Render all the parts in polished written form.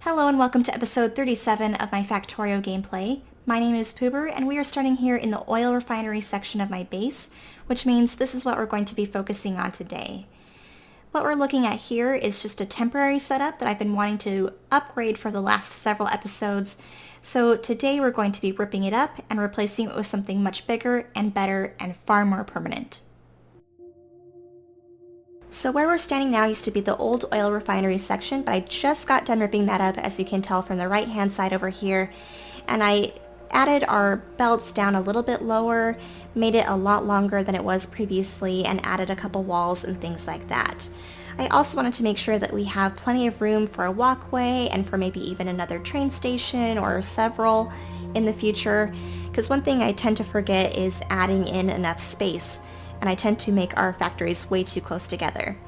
Hello and welcome to episode 37 of my Factorio gameplay. My name is Poober and we are starting here in the oil refinery section of my base, which means this is what we're going to be focusing on today. What we're looking at here is just a temporary setup that I've been wanting to upgrade for the last several episodes. So today we're going to be ripping it up and replacing it with something much bigger and better and far more permanent. So where we're standing now used to be the old oil refinery section, but I just got done ripping that up, as you can tell from the right hand side over here. And I added our belts down a little bit lower, made it a lot longer than it was previously, and added a couple walls and things like that. I also wanted to make sure that we have plenty of room for a walkway and for maybe even another train station or several in the future, because one thing I tend to forget is adding in enough space. And I tend to make our factories way too close together.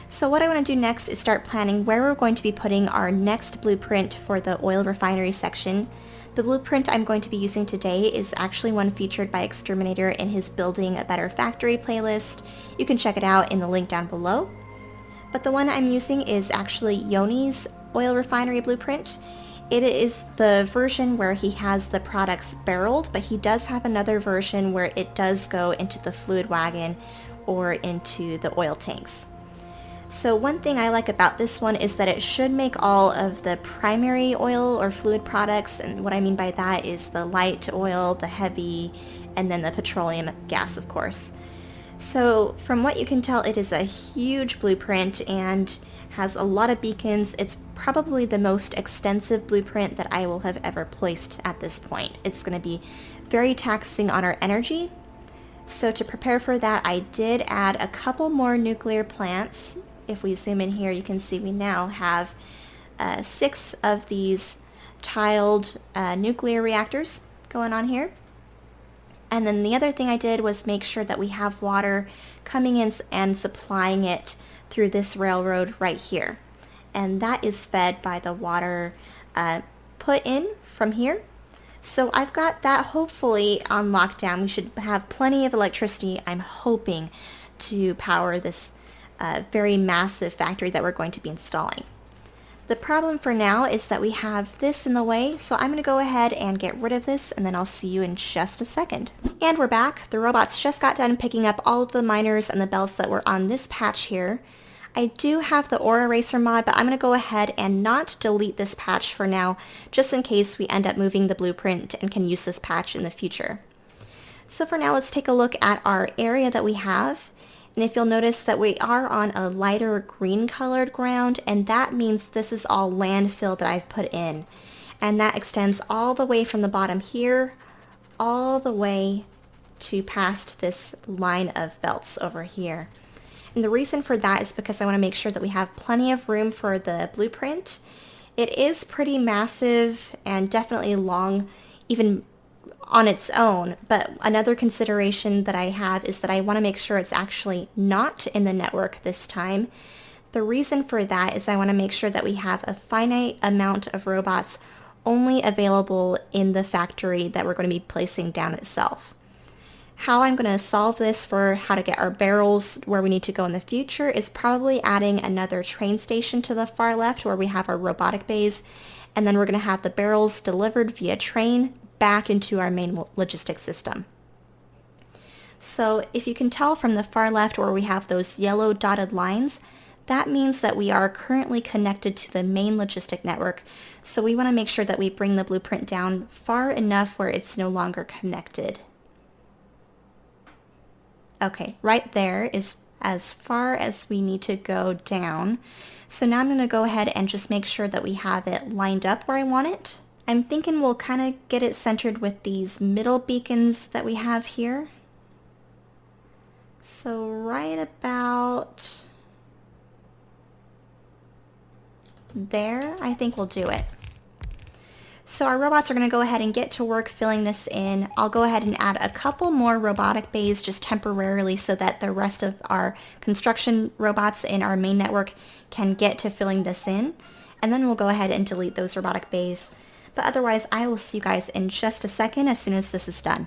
So what I want to do next is start planning where we're going to be putting our next blueprint for the oil refinery section. The blueprint I'm going to be using today is actually one featured by Exterminator in his Building a Better Factory playlist. You can check it out in the link down below. But the one I'm using is actually Yoni's oil refinery blueprint. It is the version where he has the products barreled, but he does have another version where it does go into the fluid wagon or into the oil tanks. So one thing I like about this one is that it should make all of the primary oil or fluid products, and what I mean by that is the light oil, the heavy, and then the petroleum gas, of course. So from what you can tell, it is a huge blueprint and has a lot of beacons. It's probably the most extensive blueprint that I will have ever placed at this point. It's going to be very taxing on our energy. So to prepare for that, I did add a couple more nuclear plants. If we zoom in here, you can see we now have 6 of these tiled nuclear reactors going on here. And then the other thing I did was make sure that we have water coming in and supplying it through this railroad right here. And that is fed by the water put in from here. So I've got that hopefully on lockdown. We should have plenty of electricity, I'm hoping, to power this very massive factory that we're going to be installing. The problem for now is that we have this in the way, so I'm going to go ahead and get rid of this, and then I'll see you in just a second. And we're back. The robots just got done picking up all of the miners and the belts that were on this patch here. I do have the ore eraser mod, but I'm going to go ahead and not delete this patch for now, just in case we end up moving the blueprint and can use this patch in the future. So for now, let's take a look at our area that we have. And if you'll notice that we are on a lighter green colored ground, and that means this is all landfill that I've put in. And that extends all the way from the bottom here, all the way to past this line of belts over here. And the reason for that is because I want to make sure that we have plenty of room for the blueprint. It is pretty massive and definitely long, even on its own, but another consideration that I have is that I want to make sure it's actually not in the network this time. The reason for that is I want to make sure that we have a finite amount of robots only available in the factory that we're going to be placing down itself. How I'm going to solve this for how to get our barrels where we need to go in the future is probably adding another train station to the far left where we have our robotic bays, and then we're going to have the barrels delivered via train back into our main logistics system. So if you can tell from the far left where we have those yellow dotted lines, that means that we are currently connected to the main logistic network. So we want to make sure that we bring the blueprint down far enough where it's no longer connected. Okay, right there is as far as we need to go down. So now I'm going to go ahead and just make sure that we have it lined up where I want it. I'm thinking we'll kind of get it centered with these middle beacons that we have here. So right about there, I think we'll do it. So our robots are going to go ahead and get to work filling this in. I'll go ahead and add a couple more robotic bays just temporarily so that the rest of our construction robots in our main network can get to filling this in. And then we'll go ahead and delete those robotic bays. But otherwise, I will see you guys in just a second as soon as this is done.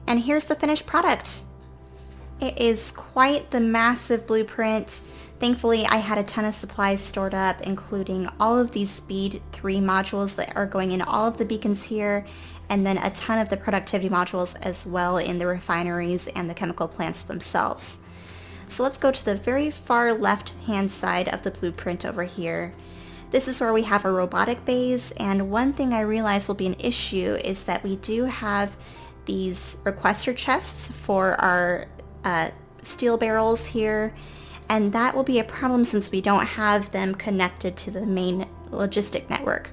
And here's the finished product. It is quite the massive blueprint. Thankfully, I had a ton of supplies stored up, including all of these Speed 3 modules that are going in all of the beacons here, and then a ton of the productivity modules as well in the refineries and the chemical plants themselves. So let's go to the very far left-hand side of the blueprint over here. This is where we have our robotic bays, and one thing I realize will be an issue is that we do have these requester chests for our steel barrels here, and that will be a problem since we don't have them connected to the main logistic network.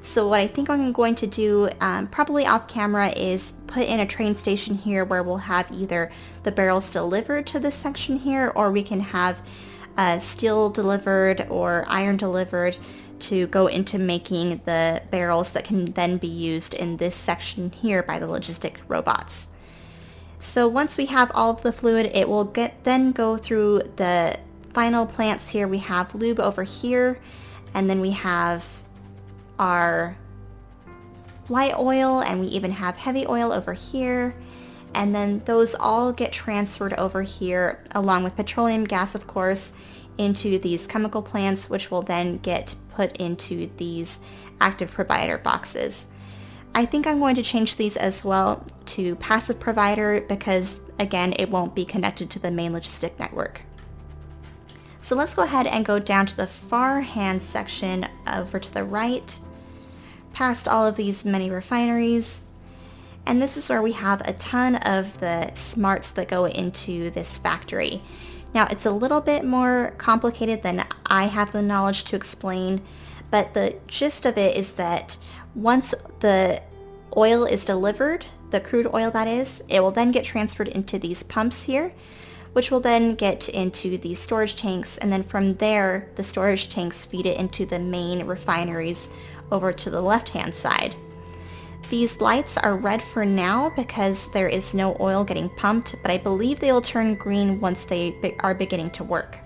So what I think I'm going to do, probably off camera, is put in a train station here where we'll have either the barrels delivered to this section here, or we can have steel delivered or iron delivered to go into making the barrels that can then be used in this section here by the logistic robots. So once we have all of the fluid, it will then go through the final plants here. We have lube over here, and then we have our light oil, and we even have heavy oil over here, and then those all get transferred over here along with petroleum gas, of course, into these chemical plants, which will then get put into these active provider boxes. I think I'm going to change these as well to passive provider because, again, it won't be connected to the main logistic network. So let's go ahead and go down to the far hand section over to the right, past all of these many refineries. And this is where we have a ton of the smarts that go into this factory. Now, it's a little bit more complicated than I have the knowledge to explain, but the gist of it is that once the oil is delivered, the crude oil that is, it will then get transferred into these pumps here, which will then get into these storage tanks, and then from there, the storage tanks feed it into the main refineries over to the left-hand side. These lights are red for now because there is no oil getting pumped, but I believe they will turn green once they are beginning to work.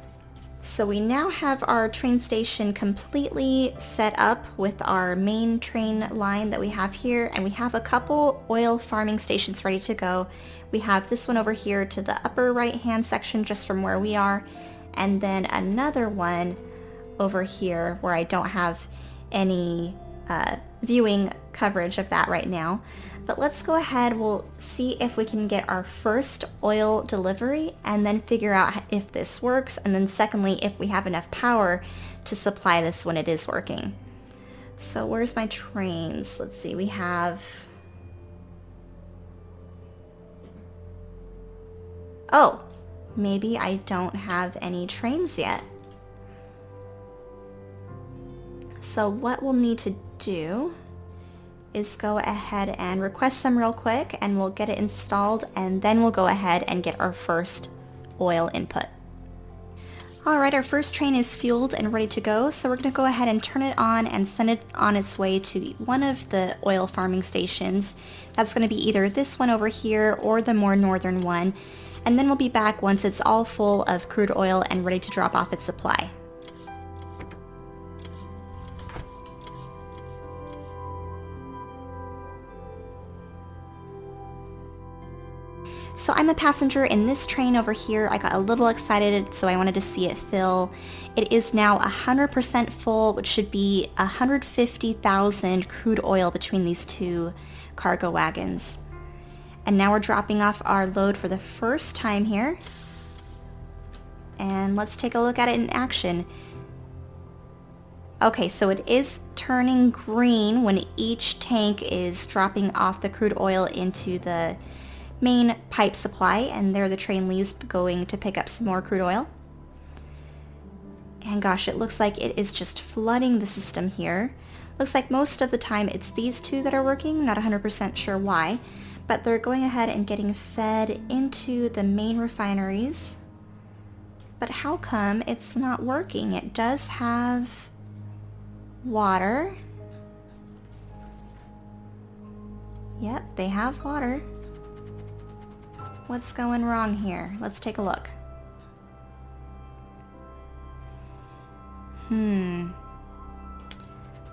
So we now have our train station completely set up with our main train line that we have here, and we have a couple oil farming stations ready to go. We have this one over here to the upper right hand section just from where we are, and then another one over here where I don't have any viewing coverage of that right now. But let's go ahead, we'll see if we can get our first oil delivery and then figure out if this works, and then secondly, if we have enough power to supply this when it is working. So where's my trains? Let's see, we have... Oh, maybe I don't have any trains yet. So what we'll need to do is go ahead and request some real quick, and we'll get it installed, and then we'll go ahead and get our first oil input. Alright, our first train is fueled and ready to go, so we're going to go ahead and turn it on and send it on its way to one of the oil farming stations. That's going to be either this one over here or the more northern one, and then we'll be back once it's all full of crude oil and ready to drop off its supply. So I'm a passenger in this train over here. I got a little excited, so I wanted to see it fill. It is now 100% full, which should be 150,000 crude oil between these two cargo wagons. And now we're dropping off our load for the first time here. And let's take a look at it in action. Okay, so it is turning green when each tank is dropping off the crude oil into the main pipe supply, and there the train leaves going to pick up some more crude oil. And gosh, it looks like it is just flooding the system here. Looks like most of the time it's these two that are working, not 100% sure why, but they're going ahead and getting fed into the main refineries. But how come it's not working? It does have water. Yep, they have water. What's going wrong here? Let's take a look.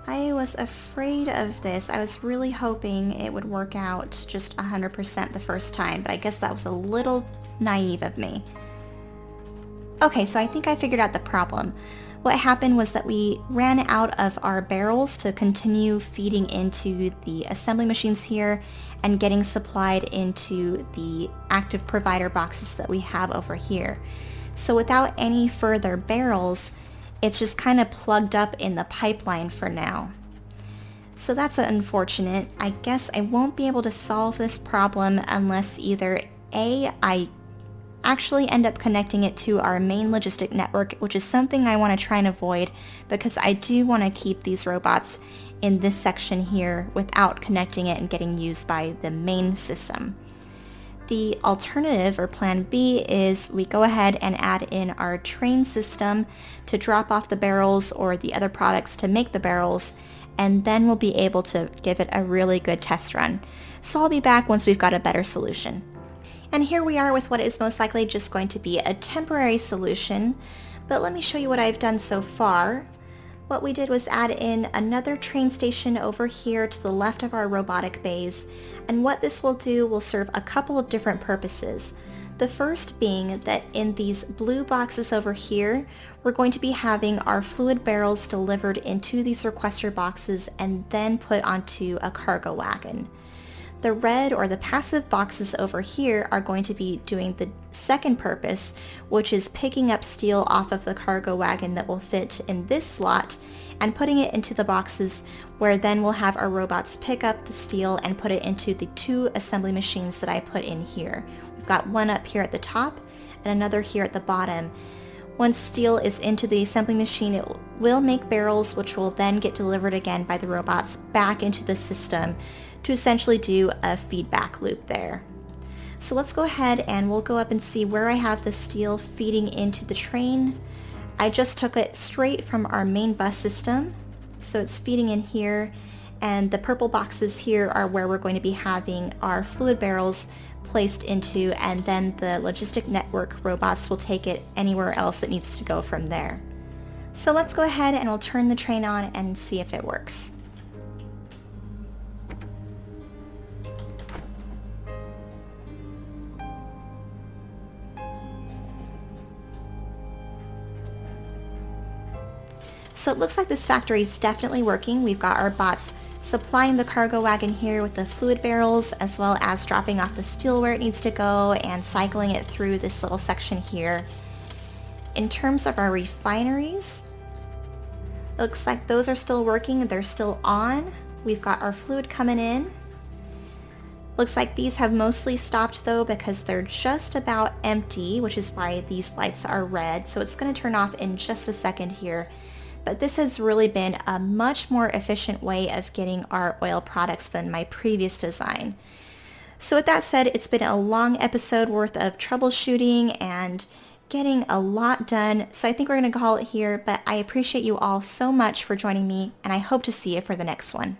I was afraid of this. I was really hoping it would work out just 100% the first time, but I guess that was a little naive of me. Okay, so I think I figured out the problem. What happened was that we ran out of our barrels to continue feeding into the assembly machines here and getting supplied into the active provider boxes that we have over here. So without any further barrels, it's just kind of plugged up in the pipeline for now. So that's unfortunate. I guess I won't be able to solve this problem unless either A, I actually end up connecting it to our main logistic network, which is something I want to try and avoid because I do want to keep these robots in this section here without connecting it and getting used by the main system. The alternative, or plan B, is we go ahead and add in our train system to drop off the barrels or the other products to make the barrels, and then we'll be able to give it a really good test run. So I'll be back once we've got a better solution. And here we are with what is most likely just going to be a temporary solution, but let me show you what I've done so far. What we did was add in another train station over here to the left of our robotic bays, and what this will do will serve a couple of different purposes. The first being that in these blue boxes over here, we're going to be having our fluid barrels delivered into these requester boxes and then put onto a cargo wagon. The red or the passive boxes over here are going to be doing the second purpose, which is picking up steel off of the cargo wagon that will fit in this slot and putting it into the boxes, where then we'll have our robots pick up the steel and put it into the two assembly machines that I put in here. We've got one up here at the top and another here at the bottom. Once steel is into the assembly machine, it will make barrels, which will then get delivered again by the robots back into the system to essentially do a feedback loop there. So let's go ahead and we'll go up and see where I have the steel feeding into the train. I just took it straight from our main bus system, so it's feeding in here, and the purple boxes here are where we're going to be having our fluid barrels placed into, and then the logistic network robots will take it anywhere else it needs to go from there. So let's go ahead and we'll turn the train on and see if it works. So it looks like this factory is definitely working. We've got our bots supplying the cargo wagon here with the fluid barrels, as well as dropping off the steel where it needs to go and cycling it through this little section here. In terms of our refineries, looks like those are still working. They're still on. We've got our fluid coming in. Looks like these have mostly stopped though because they're just about empty, which is why these lights are red. So it's going to turn off in just a second here. But this has really been a much more efficient way of getting our oil products than my previous design. So with that said, it's been a long episode worth of troubleshooting and getting a lot done. So I think we're going to call it here, but I appreciate you all so much for joining me, and I hope to see you for the next one.